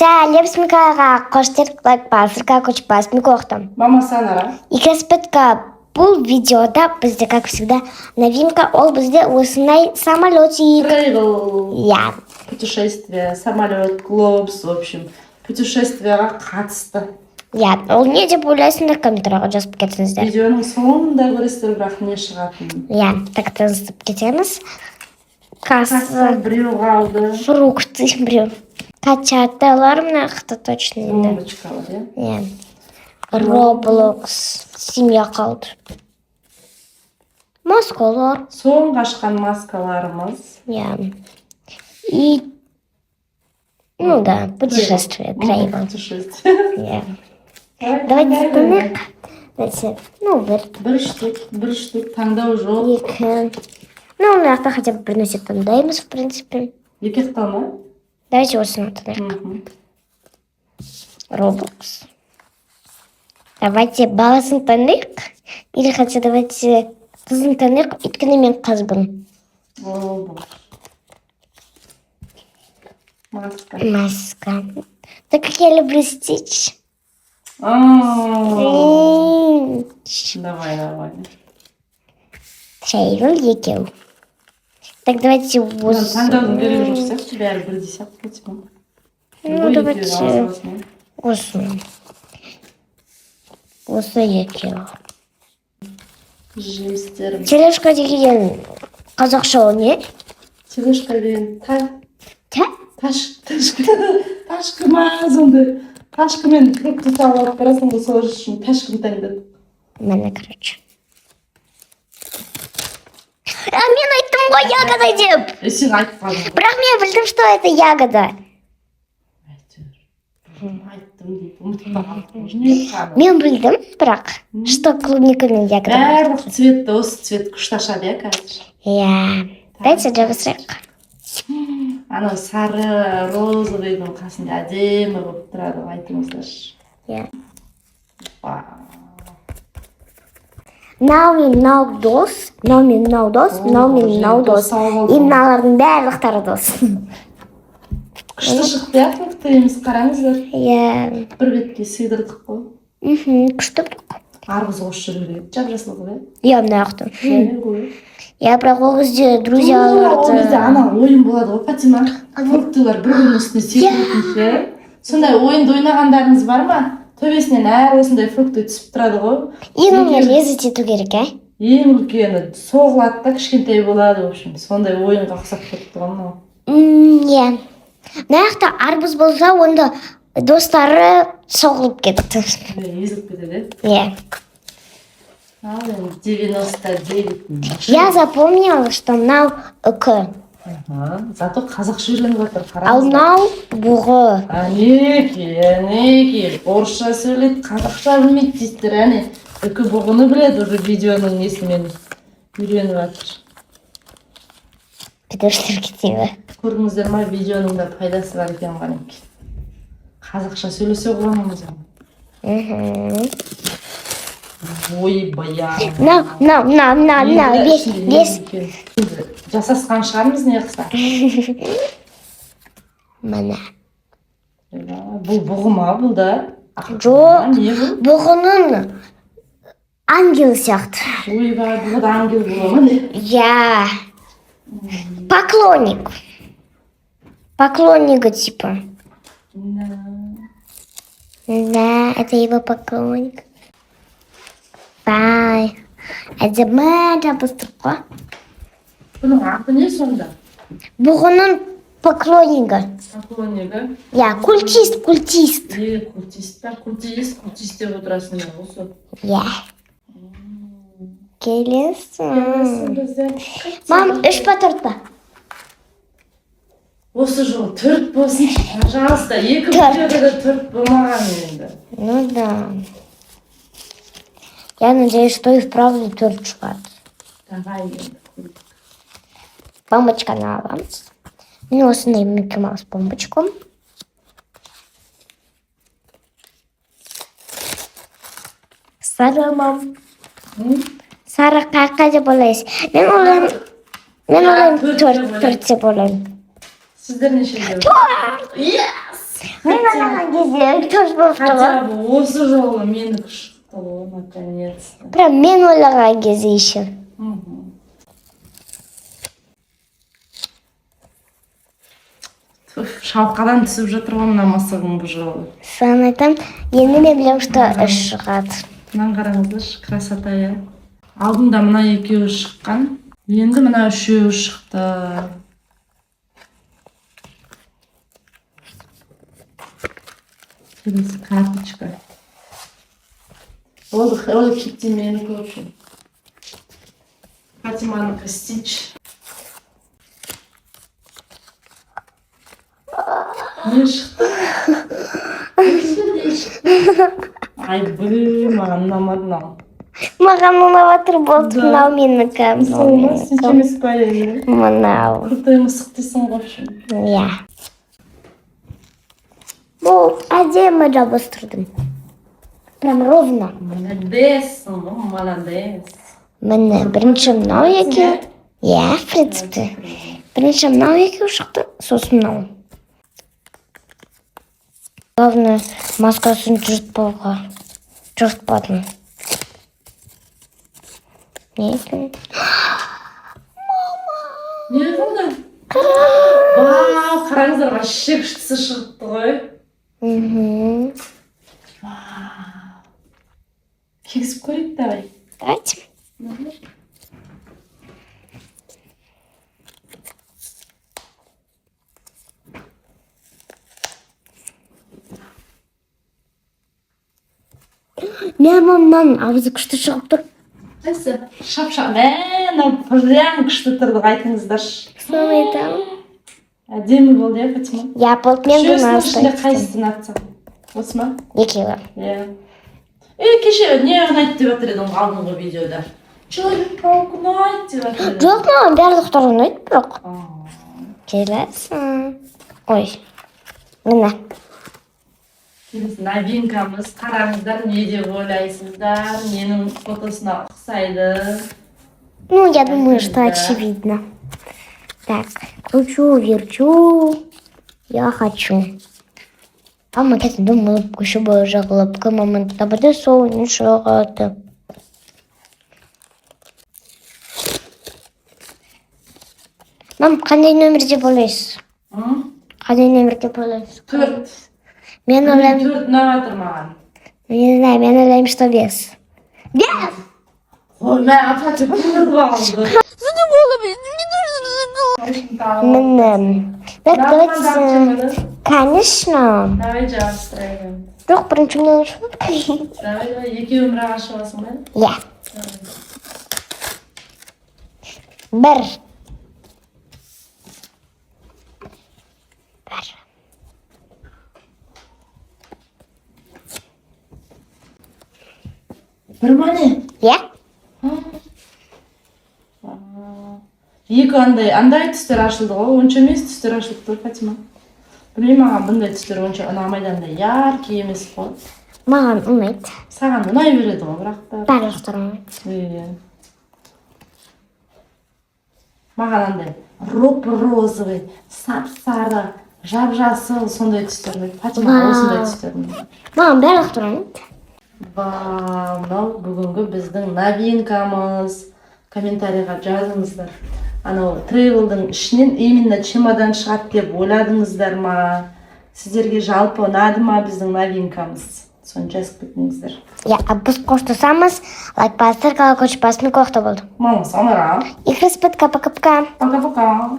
Сәлем смекаға қоштерлік басырға көшпас микоқтым. Мама Санара. Икеспетка бұл видеода бізде, как всегда, новинка. Ол бізде осындай самолетик. Travel. Я. Путешествие, самолет, глобус, в общем, путешествияға қатысты. Я. Ол не деп ойлайсыңдар, комментарийға жазып кетіңіздер. Видеоның соңында көресіздер, бірақ не шығатынын. Я. Так таныстырып кетеміз. Касса біреу қалды. Фрукты біреу. Качаталар мынақты точно енді. Бомбочкалар, Я. Roblox. Семья қалды. Маскалар. Соңғы ашқан маскаларымыз. Я. И... Ну да, путешествие. Travel. Путешествие. Я. Давайте таңдайық. Давайте, ну, Бір штук таңдау жоқ. екі. Ну, мынақты хотя бы бір нәрсе таңдаймыз, в принципе. Екі таңдау. Давайте осыны таңдайық. Roblox. Давайте баласын таңдайық. Или хотя давайте қызын таңдайық. Өйткені мен қызбын. Маска. Маска. Так как я люблю Стич. Давай. Travel екеу. Так давайте осы. Таңдаудың керек жоқ сияқты, бәрі бірдей сияқты кетіп. Ну, давайте осыны. Осы екеу. Жемістер. Тележка деген қазақша ол не? Тележка деген Ташка? ташка ма сондай. Ташкамен фрукты салып алып барасың ғой, сол үшін ташканы таңдадым. Міне, короче. Мен айттым ғой ягода деп. Сен айтпадың. Бірақ мен білдім, что это ягода. Айттым деп ұмытып қалдым. Мен білдім, бірақ, что клубника мен ягода. Барлық цветті осы цвет күшті ашады, иә, қазір. Я. Дайте жабысырайық. Анау сары, розовыйдың қасында әдемі болып тұрады, айтыңыздаршы. Я. Now дос. И мыналардың барлықтары дос. Күшті шықты, иә, фруктымыз, қараңыздар. Я. Бір бетке сыйдырдық қой. Күшті. Арғыз қосып жүрген. Жап-жасыл ғой, Я мынаяқтым. иә? Я бірақ ол кезде Ол друзьяларды... кезде ана ойын болады ғой, Фатима. Фруктылар бір-бірінің үстіне секіретін. Сондай ойынды ойнағандарыңыз бар ма? Төбесінен әр осындай фрукты түсіп тұрады ғой. Ең оны лезет ету керек, ә? Ең үлкені соғылады да кішкентай болады, в общем. Сондай ойынға ұқсап кетті ғой мынау. Иә. Мынаяқта арбуз болса, онда достары соғылып кетті. Езіліп кетеді. Иә. Ал енді 99. Я запомнила, что мынау үкі. Зато қазақша үйреніп отыр, Ал қараңыздар. мынау бұғы. Әнеки, орысша сөйлейді, қазақша білмейді дейсіздер, әне. Үкі бұғыны біледі, уже видеоның несімен үйреніп жатыр. Підірштір кетейді. Көрдіңіздер ма, видеоның да пайдасы бар екен ғанеки. Қазақша сөйлесе қоғанымыз. Ойбай. Мынау, бес. Жасасқан шығармыз не қыста? Мына. Бұл бұғы ма бұл да? Жоқ, Не бұл? бұғының ангел сияқты. Ойбай, бұл да ангел бұғы ма не? Я. Поклонник. Поклонника типа. Да, это его поклонник. Бай. Это мәрі бұстырға. Бұның аты не сонда? Бұғының поклоннигі. Поклоннигі? Я, культист. Культист деп отырасың ба осы? Я. Келесің. Біздер. Мам, 3 па 4 па? Осы жол 4 болсын. Пожалуйста, 2 видеода 4 болмаған енді. Ну да. Я надеюсь, что и вправду 4 шығады. Давай енді. Бомбочканы аламыз. Мен осындай Микки Маус бомбочку. Сары мам. Сары қайқа деп ойлайсыз? Мен ойлаймын 4 деп ойлаймын. Сіздер нешеде? Yes! Мен ойлаған кезде тоже болып тұр ғой. Хотя бы осы жолы менікі шықты ғой, наконец-то. Прям мен ойлаған кезде еще. Шалқадан түсіп жатыр ғой мына мысығың бұл жолы. Саған айтам, енді мен білем, что үш шығады. Мынаны қараңыздаршы, красота иә. Алдында мына екеуі шыққан, енді мына үшеуі шықты. Келесі карточка. Ол кетті мені көпшін. Фатиманыкі стич. Не шықты? Не шықты? Айбы, маған ұнамады мынау. Маған ұнап отыр болды, мынау менікі. Мысығы сен емес па енді? Мынау. Крутой мысық дейсің ғой үшін. Иә. Бұл әдемі жабыстырдым. Прям ровно. Молодецсің ғой, молодец. Міне бірінші мынау екеу. Иә, в принципе. Бірінші мынау екеу шықты, сосын мынау. Главное, маскасын жұртпадым. Не екен? Не болды? Вау, қараңыздар, вообще күштісі шығыпты ғой. Кексіп көрейік, давай. Давайте. Мен маман ауызы күшті шығып тұр. Қайсы? Шап-шап. Мә, прям күшті тұрдық, айтыңыздаршы. Соны айтамын. Әдемі болды, иә, Фатима? Я болды, мен бұны үшеуісінің ішінде аспайтын. қайсысын атсам? Осы ма? Екеуі. Иә. Кеше не ұнайды деп жатыр едің алдыңғы видеода? Человек-паук ұнайды деп жатыр едің. Жоқ, маған барлықтары ұнайды, бірақ. Келесің. Ой. Міне. Новинкамыз, қараңыздар, не деп ойлайсыздар, менің фотосына ұқсайды. Ну, я думаю, что очевидно. Так, кручу, верчу. Я хочу. А мы как-то думали, еще бы жагло, пока мама табады соуни шығады. Мам, қандай номер деп ойлайсыз? Қандай номер деп ойлайсыз? 4. Мен ойлаймын, 4 ұнап жатыр маған. не знаю, мен ойлаймын, что бес. Бес! Ой, мә, апатып көріп алды. Міне. Так, давайте... Конечно. Давай жауап сұрайын. Жоқ, бірінші мен үшін. Давай, екеуі мыраға шығасың ба? Иә. Бір. Бір ма не? Иә. Екі андай түстер ашылды ғой, онша емес түстер ашылып тұр, Фатима. Білмеймін, маған бұндай түстер онша ұнамайды, андай яркий емес қой. Маған ұнайды. Саған ұнай береді ғой, бірақ та. Барлықтары ұнайды. Иә. Маған андай розовый, сап-сары, жап-жасыл сондай түстер ұнайды. Фатима осындай түстер ұнайды. Маған барлықтары ұнайды. Мынау бүгінгі біздің новинкамыз. Комментарийға жазыңыздар. Анау тревелдің ішінен именно чемодан шығады деп ойладыңыздар ма? Сіздерге жалпы ұнады ма біздің новинкамыз? Соны жазып кетіңіздер. Иә, біз қоштасамыз, лайк басыңыздар, колокольчик басып қояқта болды. Мама, самара. И распытка, пока-пока. Пока-пока.